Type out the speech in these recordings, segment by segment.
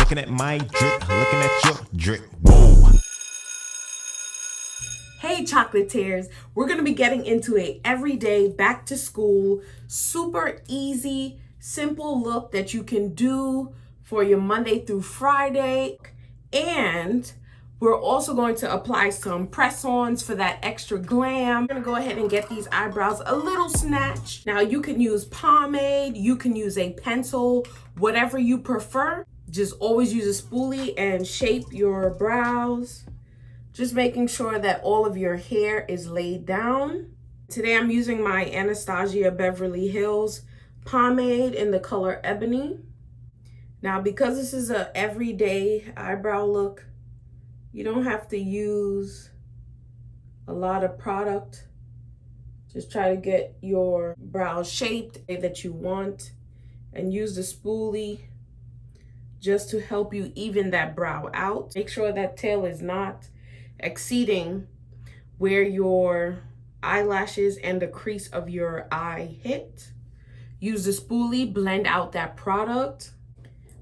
looking at my drip, looking at your drip. Whoa. Hey Chocolatiers, we're going to be getting into a everyday back to school, super easy, simple look that you can do for your Monday through Friday. And we're also going to apply some press-ons for that extra glam. I'm going to go ahead and get these eyebrows a little snatched. Now you can use pomade, you can use a pencil, whatever you prefer. Just always use a spoolie and shape your brows. Just making sure that all of your hair is laid down. Today I'm using my Anastasia Beverly Hills pomade in the color Ebony. Now because this is a everyday eyebrow look, you don't have to use a lot of product. Just try to get your brows shaped the way that you want and use the spoolie just to help you even that brow out. Make sure that tail is not exceeding where your eyelashes and the crease of your eye hit. Use the spoolie, blend out that product.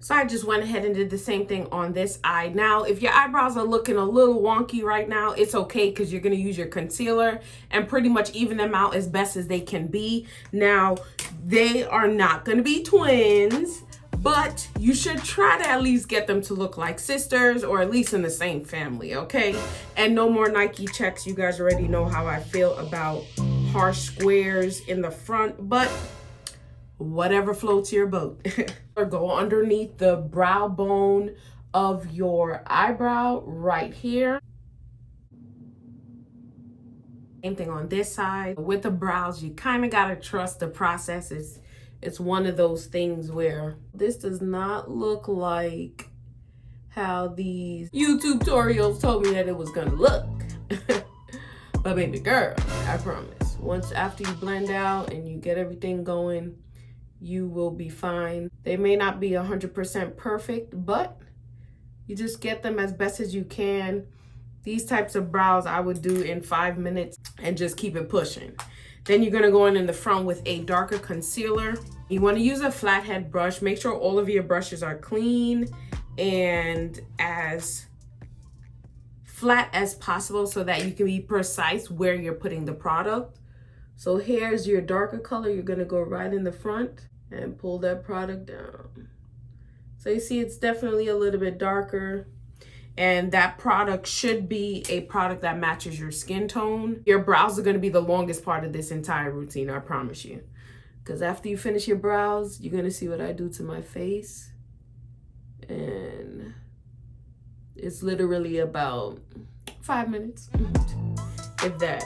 So I just went ahead and did the same thing on this eye. Now, if your eyebrows are looking a little wonky right now, it's okay because you're going to use your concealer and pretty much even them out as best as they can be. Now, they are not going to be twins, but you should try to at least get them to look like sisters or at least in the same family, okay? And no more Nike checks. You guys already know how I feel about harsh squares in the front, but whatever floats your boat. Or go underneath the brow bone of your eyebrow right here. Same thing on this side. With the brows, you kind of got to trust the process. It's one of those things where this does not look like how these YouTube tutorials told me that it was gonna look. But baby girl, I promise, once after you blend out and you get everything going, you will be fine. They may not be 100% perfect, but you just get them as best as you can. These types of brows I would do in 5 minutes and just keep it pushing. Then you're gonna go in the front with a darker concealer. You wanna use a flathead brush. Make sure all of your brushes are clean and as flat as possible so that you can be precise where you're putting the product. So here's your darker color. You're gonna go right in the front and pull that product down. So you see it's definitely a little bit darker. And that product should be a product that matches your skin tone. Your brows are gonna be the longest part of this entire routine, I promise you. Because after you finish your brows, you're gonna see what I do to my face. And it's literally about 5 minutes, if that.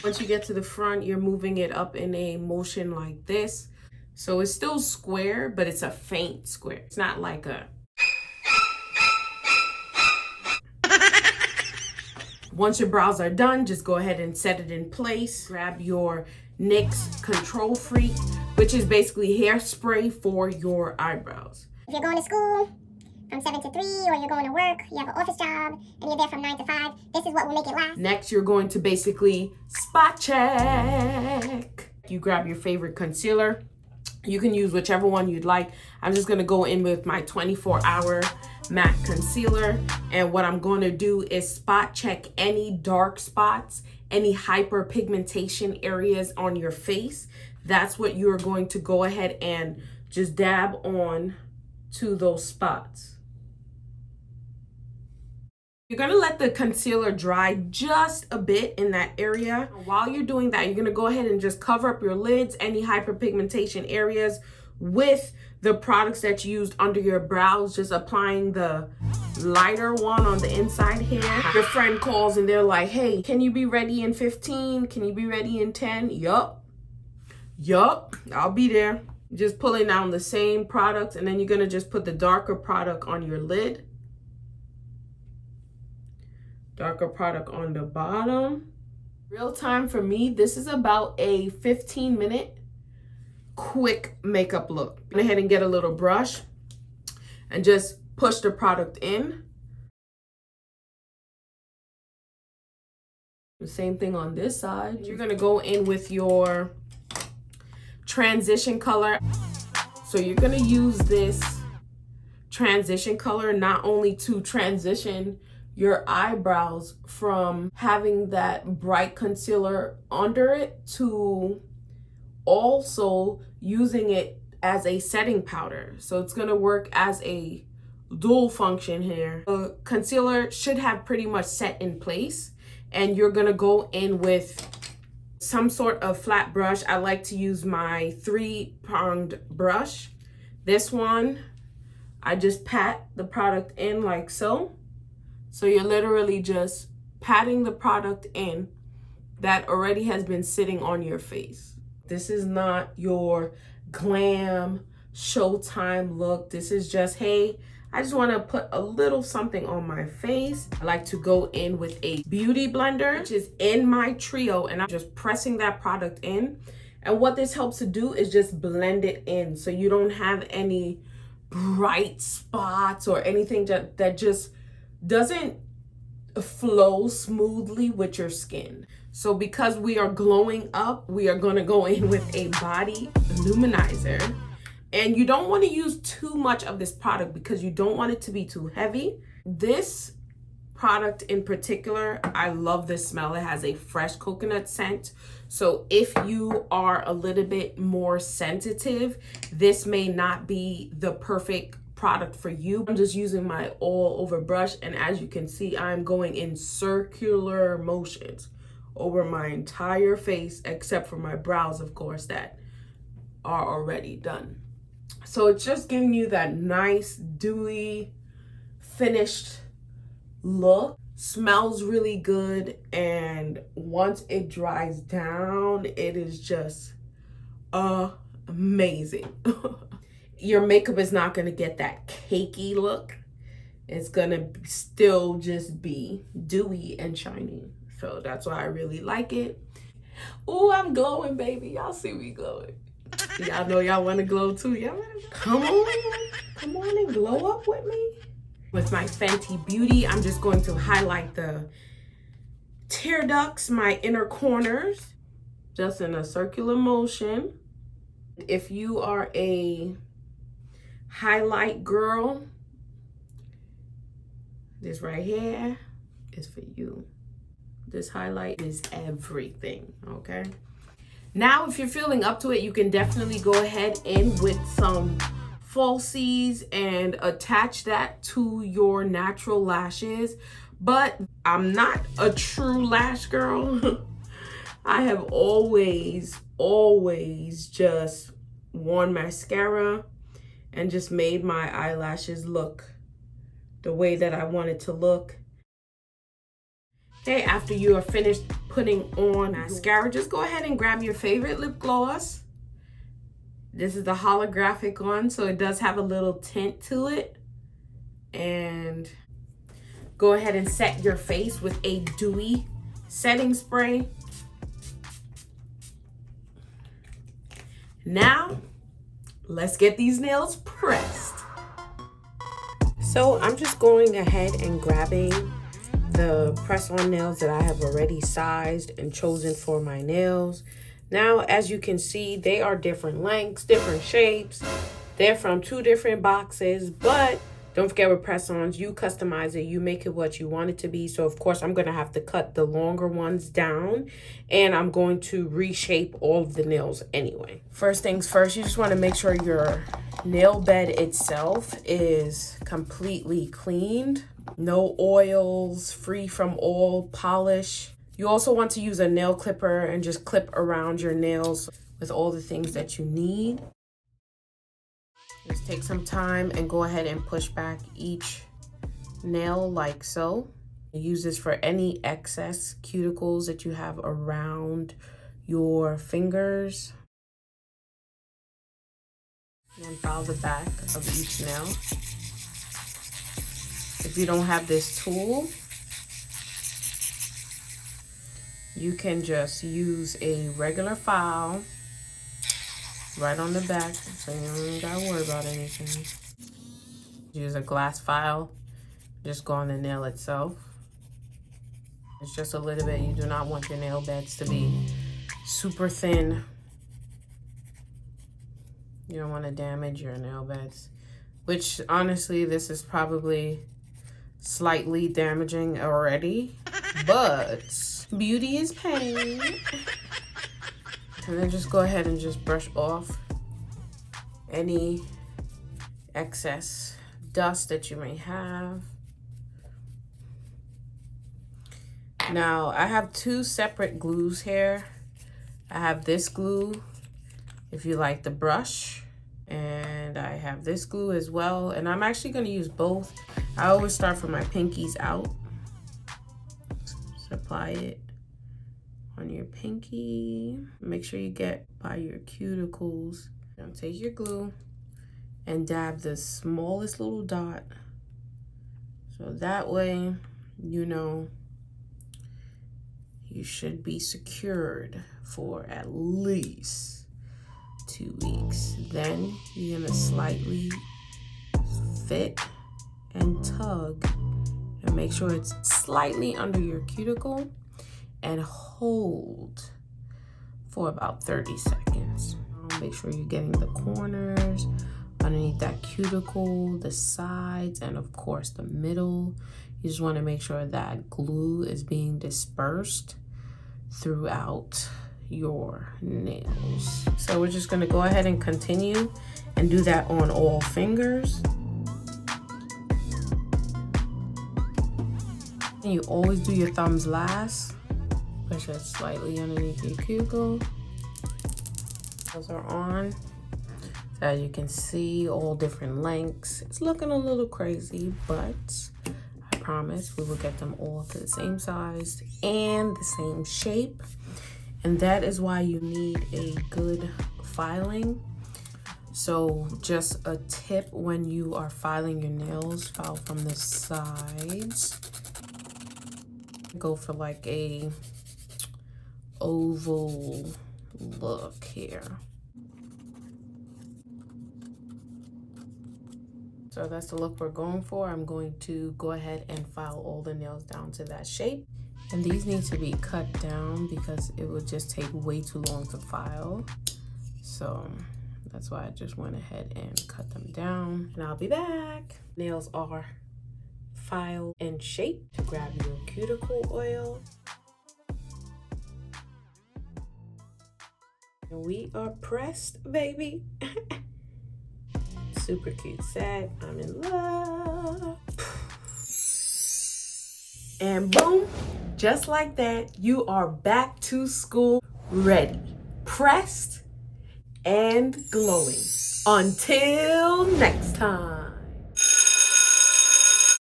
Once you get to the front, you're moving it up in a motion like this. So it's still square, but it's a faint square. It's not like a... Once your brows are done, just go ahead and set it in place. Grab your NYX Control Freak, which is basically hairspray for your eyebrows. If you're going to school from 7 to 3, or you're going to work, you have an office job, and you're there from 9 to 5, this is what will make it last. Next, you're going to basically spot check. You grab your favorite concealer. You can use whichever one you'd like. I'm just gonna go in with my 24-hour matte concealer. And what I'm gonna do is spot check any dark spots, any hyperpigmentation areas on your face. That's what you're going to go ahead and just dab on to those spots. You're gonna let the concealer dry just a bit in that area. While you're doing that, you're gonna go ahead and just cover up your lids, any hyperpigmentation areas with the products that you used under your brows, just applying the lighter one on the inside here. Your friend calls and they're like, hey, can you be ready in 15? Can you be ready in 10? Yup, I'll be there. Just pulling down the same product, and then you're gonna just put the darker product on your lid. Darker product on the bottom. Real time for me, this is about a 15-minute quick makeup look. Go ahead and get a little brush and just push the product in. The same thing on this side. You're gonna go in with your transition color. So you're gonna use this transition color not only to transition your eyebrows from having that bright concealer under it to also using it as a setting powder. So it's gonna work as a dual function here. The concealer should have pretty much set in place, and you're gonna go in with some sort of flat brush. I like to use my 3-pronged brush. This one, I just pat the product in like so. So you're literally just patting the product in that already has been sitting on your face. This is not your glam showtime look. This is just, hey, I just want to put a little something on my face. I like to go in with a beauty blender, which is in my trio, and I'm just pressing that product in. And what this helps to do is just blend it in so you don't have any bright spots or anything that just doesn't flow smoothly with your skin. So because we are glowing up, we are going to go in with a body luminizer. And you don't want to use too much of this product because you don't want it to be too heavy. This product in particular, I love this smell. It has a fresh coconut scent. So if you are a little bit more sensitive, this may not be the perfect product for you. I'm just using my all over brush, and as you can see, I'm going in circular motions over my entire face, except for my brows, of course, that are already done. So it's just giving you that nice, dewy, finished look. Smells really good, and once it dries down, it is just amazing. Your makeup is not going to get that cakey look. It's going to still just be dewy and shiny. So that's why I really like it. Oh, I'm glowing, baby. Y'all see me glowing. Y'all know y'all want to glow too. Y'all come on and glow up with me. With my Fenty Beauty, I'm just going to highlight the tear ducts, my inner corners, just in a circular motion. If you are a highlight girl, this right here is for you. This highlight is everything, okay? Now, if you're feeling up to it, you can definitely go ahead in with some falsies and attach that to your natural lashes. But I'm not a true lash girl. I have always just worn mascara and just made my eyelashes look the way that I want it to look. Okay, after you are finished putting on mascara, just go ahead and grab your favorite lip gloss. This is the holographic one, so it does have a little tint to it. And go ahead and set your face with a dewy setting spray. Now, let's get these nails pressed. So I'm just going ahead and grabbing the press-on nails that I have already sized and chosen for my nails. Now, as you can see, they are different lengths, different shapes. They're from 2 different boxes, but don't forget with press-ons, you customize it, you make it what you want it to be. So of course, I'm gonna have to cut the longer ones down, and I'm going to reshape all of the nails anyway. First things first, you just wanna make sure your nail bed itself is completely cleaned. No oils, free from all polish. You also want to use a nail clipper and just clip around your nails with all the things that you need. Just take some time and go ahead and push back each nail like so. Use this for any excess cuticles that you have around your fingers. And file the back of each nail. If you don't have this tool, you can just use a regular file right on the back, so you don't gotta worry about anything. Use a glass file, just go on the nail itself. It's just a little bit. You do not want your nail beds to be super thin. You don't want to damage your nail beds, which honestly, this is probably slightly damaging already, but beauty is pain. And then just go ahead and just brush off any excess dust that you may have. Now, I have two separate glues here. I have this glue, if you like the brush, and I have this glue as well. And I'm actually going to use both. I always start from my pinkies out. Just apply it on your pinky. Make sure you get by your cuticles. Now take your glue and dab the smallest little dot. So that way, you know, you should be secured for at least 2 weeks. Then you're gonna slightly fit and tug and make sure it's slightly under your cuticle and hold for about 30 seconds. Make sure you're getting the corners, underneath that cuticle, the sides, and of course the middle. You just want to make sure that glue is being dispersed throughout your nails. So we're just going to go ahead and continue and do that on all fingers. And you always do your thumbs last. Push it slightly underneath your cuticle. Those are on. So as you can see, all different lengths. It's looking a little crazy, but I promise we will get them all to the same size and the same shape. And that is why you need a good filing. So just a tip when you are filing your nails, file from the sides. Go for like a oval look here. So that's the look we're going for. I'm going to go ahead and file all the nails down to that shape. And these need to be cut down because it would just take way too long to file. So that's why I just went ahead and cut them down. And I'll be back. Nails are filed and shaped. To grab your cuticle oil. And we are pressed, baby. Super cute set. I'm in love. And boom, just like that, you are back to school ready, pressed and glowing. Until next time.